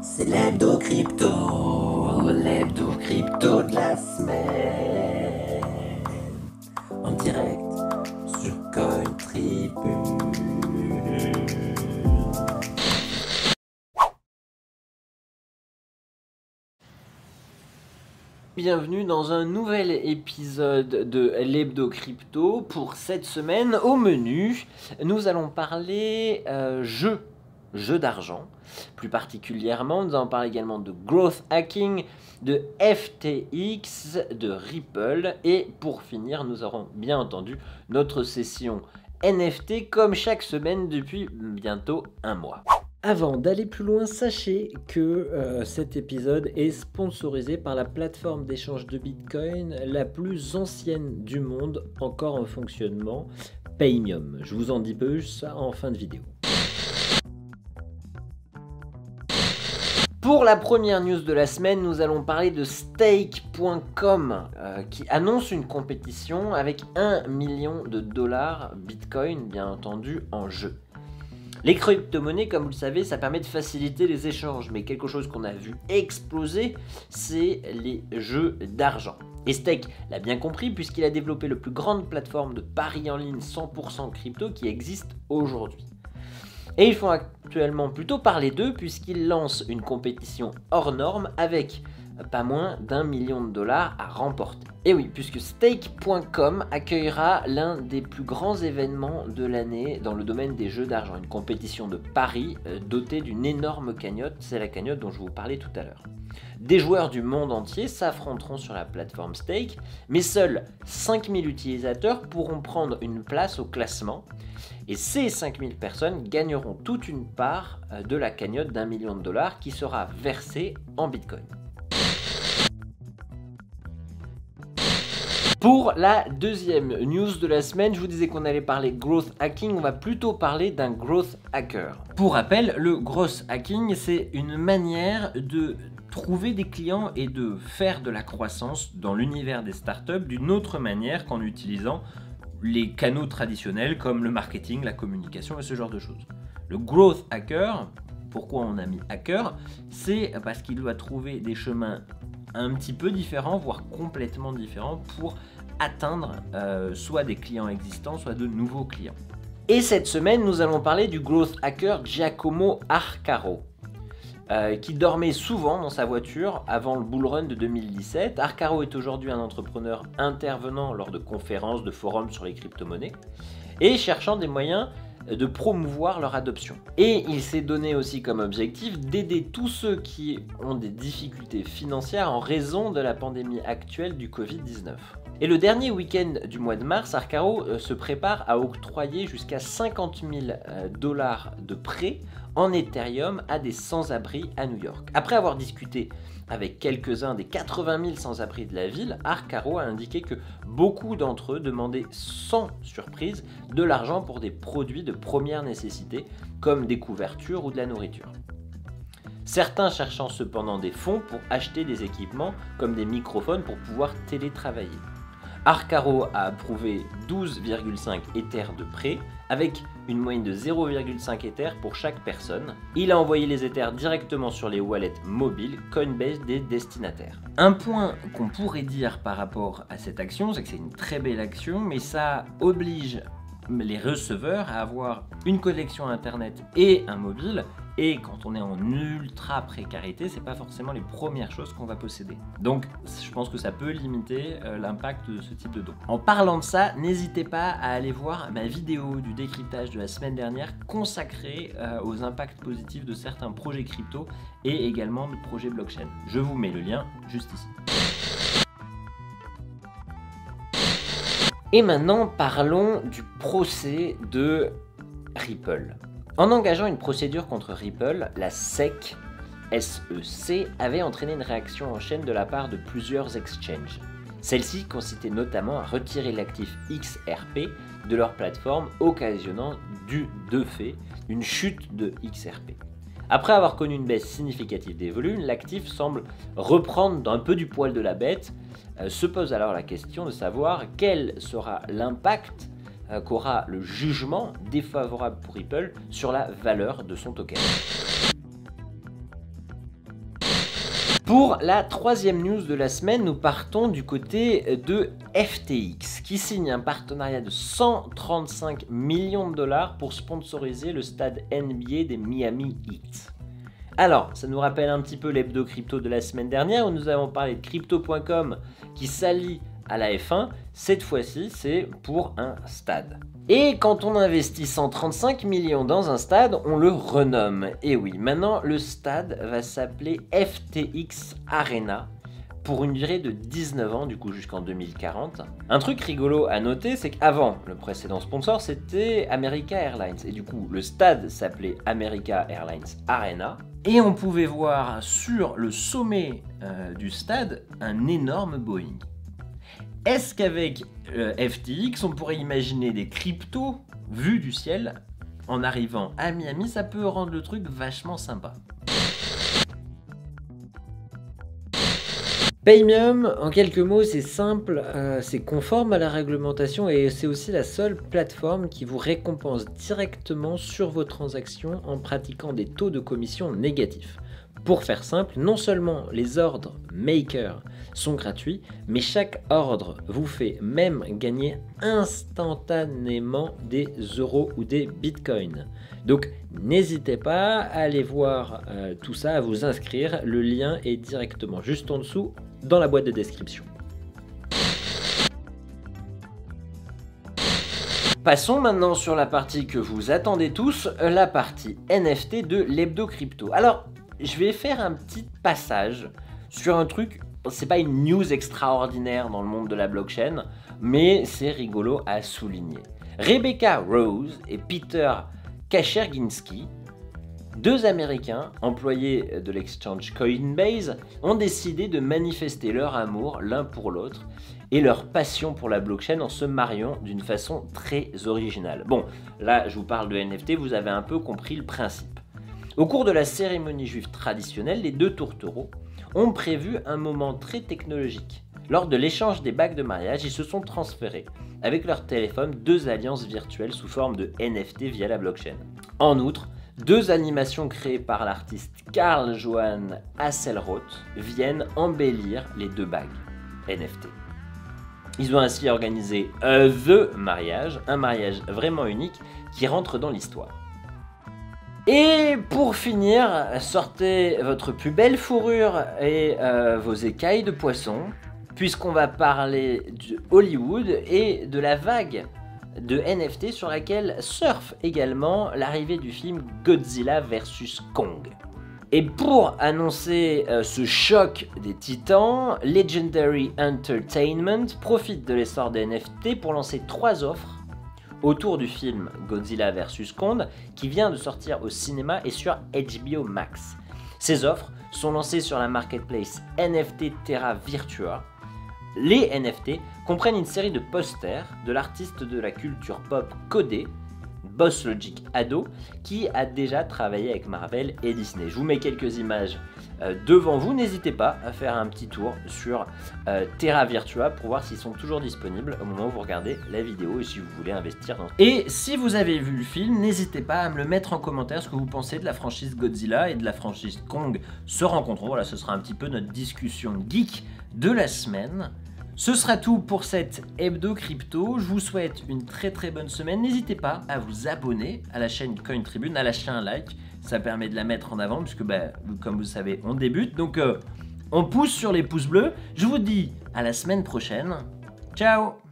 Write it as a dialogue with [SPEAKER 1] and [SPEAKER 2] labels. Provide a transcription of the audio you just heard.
[SPEAKER 1] C'est l'hebdo crypto de la semaine, en direct sur CoinTribune.
[SPEAKER 2] Bienvenue dans un nouvel épisode de l'hebdo crypto. Pour cette semaine, au menu, nous allons parler jeux d'argent. Plus particulièrement, nous allons parler également de growth hacking, de FTX, de Ripple. Et pour finir, nous aurons bien entendu notre session NFT comme chaque semaine depuis bientôt un mois. Avant d'aller plus loin, sachez que cet épisode est sponsorisé par la plateforme d'échange de Bitcoin la plus ancienne du monde, encore en fonctionnement, Paymium. Je vous en dis plus en fin de vidéo. Pour la première news de la semaine, nous allons parler de Stake.com qui annonce une compétition avec 1 million de dollars Bitcoin, bien entendu, en jeu. Les crypto-monnaies, comme vous le savez, ça permet de faciliter les échanges, mais quelque chose qu'on a vu exploser, c'est les jeux d'argent. Et Stake l'a bien compris puisqu'il a développé la plus grande plateforme de paris en ligne 100% crypto qui existe aujourd'hui. Et ils font actuellement plutôt parler d'eux puisqu'ils lancent une compétition hors norme avec pas moins d'1 million de dollars à remporter. Et oui, puisque Stake.com accueillera l'un des plus grands événements de l'année dans le domaine des jeux d'argent, une compétition de paris dotée d'une énorme cagnotte, c'est la cagnotte dont je vous parlais tout à l'heure. Des joueurs du monde entier s'affronteront sur la plateforme Stake, mais seuls 5000 utilisateurs pourront prendre une place au classement, et ces 5000 personnes gagneront toute une part de la cagnotte d'1 million de dollars qui sera versée en Bitcoin. Pour la deuxième news de la semaine, je vous disais qu'on allait parler growth hacking, on va plutôt parler d'un growth hacker. Pour rappel, le growth hacking, c'est une manière de trouver des clients et de faire de la croissance dans l'univers des startups d'une autre manière qu'en utilisant les canaux traditionnels comme le marketing, la communication et ce genre de choses. Le growth hacker, pourquoi on a mis hacker, c'est parce qu'il doit trouver des chemins un petit peu différents, voire complètement différents pour atteindre soit des clients existants, soit de nouveaux clients. Et cette semaine, nous allons parler du growth hacker Giacomo Arcaro, qui dormait souvent dans sa voiture avant le bull run de 2017. Arcaro est aujourd'hui un entrepreneur intervenant lors de conférences, de forums sur les crypto-monnaies et cherchant des moyens de promouvoir leur adoption. Et il s'est donné aussi comme objectif d'aider tous ceux qui ont des difficultés financières en raison de la pandémie actuelle du Covid-19. Et le dernier week-end du mois de mars, Arcaro se prépare à octroyer jusqu'à 50 000 dollars de prêts en Ethereum à des sans-abri à New York. Après avoir discuté avec quelques-uns des 80 000 sans-abri de la ville, Arcaro a indiqué que beaucoup d'entre eux demandaient sans surprise de l'argent pour des produits de première nécessité comme des couvertures ou de la nourriture. Certains cherchant cependant des fonds pour acheter des équipements comme des microphones pour pouvoir télétravailler. Arcaro a approuvé 12,5 Ethers de prêt avec une moyenne de 0,5 Ethers pour chaque personne. Il a envoyé les Ethers directement sur les wallets mobiles Coinbase des destinataires. Un point qu'on pourrait dire par rapport à cette action, c'est que c'est une très belle action, mais ça oblige les receveurs à avoir une connexion internet et un mobile. Et quand on est en ultra précarité, c'est pas forcément les premières choses qu'on va posséder. Donc je pense que ça peut limiter l'impact de ce type de don. En parlant de ça, n'hésitez pas à aller voir ma vidéo du décryptage de la semaine dernière consacrée aux impacts positifs de certains projets crypto et également de projets blockchain. Je vous mets le lien juste ici. Et maintenant, parlons du procès de Ripple. En engageant une procédure contre Ripple, la SEC, avait entraîné une réaction en chaîne de la part de plusieurs exchanges. Celle-ci consistait notamment à retirer l'actif XRP de leur plateforme, occasionnant de fait une chute de XRP. Après avoir connu une baisse significative des volumes, l'actif semble reprendre un peu du poil de la bête. Se pose alors la question de savoir quel sera l'impact qu'aura le jugement défavorable pour Ripple sur la valeur de son token. Pour la troisième news de la semaine, nous partons du côté de FTX qui signe un partenariat de 135 millions de dollars pour sponsoriser le stade NBA des Miami Heat. Alors, ça nous rappelle un petit peu l'hebdo crypto de la semaine dernière où nous avons parlé de crypto.com qui s'allie à la F1. Cette fois-ci, c'est pour un stade. Et quand on investit 135 millions dans un stade, on le renomme. Et oui, maintenant le stade va s'appeler FTX Arena pour une durée de 19 ans, du coup jusqu'en 2040. Un truc rigolo à noter, c'est qu'avant, le précédent sponsor, c'était America Airlines. Et du coup, le stade s'appelait America Airlines Arena. Et on pouvait voir sur le sommet du stade un énorme Boeing. Est-ce qu'avec FTX, on pourrait imaginer des cryptos vus du ciel en arrivant à Miami? Ça peut rendre le truc vachement sympa. Paymium, en quelques mots, c'est simple, c'est conforme à la réglementation et c'est aussi la seule plateforme qui vous récompense directement sur vos transactions en pratiquant des taux de commission négatifs. Pour faire simple, non seulement les ordres Maker sont gratuits, mais chaque ordre vous fait même gagner instantanément des euros ou des bitcoins. Donc n'hésitez pas à aller voir tout ça, à vous inscrire. Le lien est directement juste en dessous dans la boîte de description. Passons maintenant sur la partie que vous attendez tous, la partie NFT de l'hebdo crypto. Alors, je vais faire un petit passage sur un truc, c'est pas une news extraordinaire dans le monde de la blockchain, mais c'est rigolo à souligner. Rebecca Rose et Peter Kacherginski, deux Américains employés de l'exchange Coinbase, ont décidé de manifester leur amour l'un pour l'autre et leur passion pour la blockchain en se mariant d'une façon très originale. Bon, là je vous parle de NFT, vous avez un peu compris le principe. Au cours de la cérémonie juive traditionnelle, les deux tourtereaux ont prévu un moment très technologique. Lors de l'échange des bagues de mariage, ils se sont transférés avec leur téléphone deux alliances virtuelles sous forme de NFT via la blockchain. En outre, deux animations créées par l'artiste Karl Johan Hasselroth viennent embellir les deux bagues NFT. Ils ont ainsi organisé The Mariage, un mariage vraiment unique qui rentre dans l'histoire. Et pour finir, sortez votre plus belle fourrure et vos écailles de poisson, puisqu'on va parler de Hollywood et de la vague de NFT sur laquelle surfe également l'arrivée du film Godzilla vs Kong. Et pour annoncer ce choc des titans, Legendary Entertainment profite de l'essor des NFT pour lancer 3 offres autour du film Godzilla vs Kong qui vient de sortir au cinéma et sur HBO Max. Ces offres sont lancées sur la marketplace NFT Terra Virtua. Les NFT comprennent une série de posters de l'artiste de la culture pop Codé, Boss Logic Ado, qui a déjà travaillé avec Marvel et Disney. Je vous mets quelques images devant vous, n'hésitez pas à faire un petit tour sur Terra Virtua pour voir s'ils sont toujours disponibles au moment où vous regardez la vidéo et si vous voulez investir dans... Et si vous avez vu le film, n'hésitez pas à me le mettre en commentaire ce que vous pensez de la franchise Godzilla et de la franchise Kong se rencontrant. Voilà, ce sera un petit peu notre discussion geek de la semaine. Ce sera tout pour cette hebdo crypto. Je vous souhaite une très bonne semaine. N'hésitez pas à vous abonner à la chaîne Coin Tribune, à lâcher un like. Ça permet de la mettre en avant puisque, comme vous savez, on débute. Donc, on pousse sur les pouces bleus. Je vous dis à la semaine prochaine. Ciao!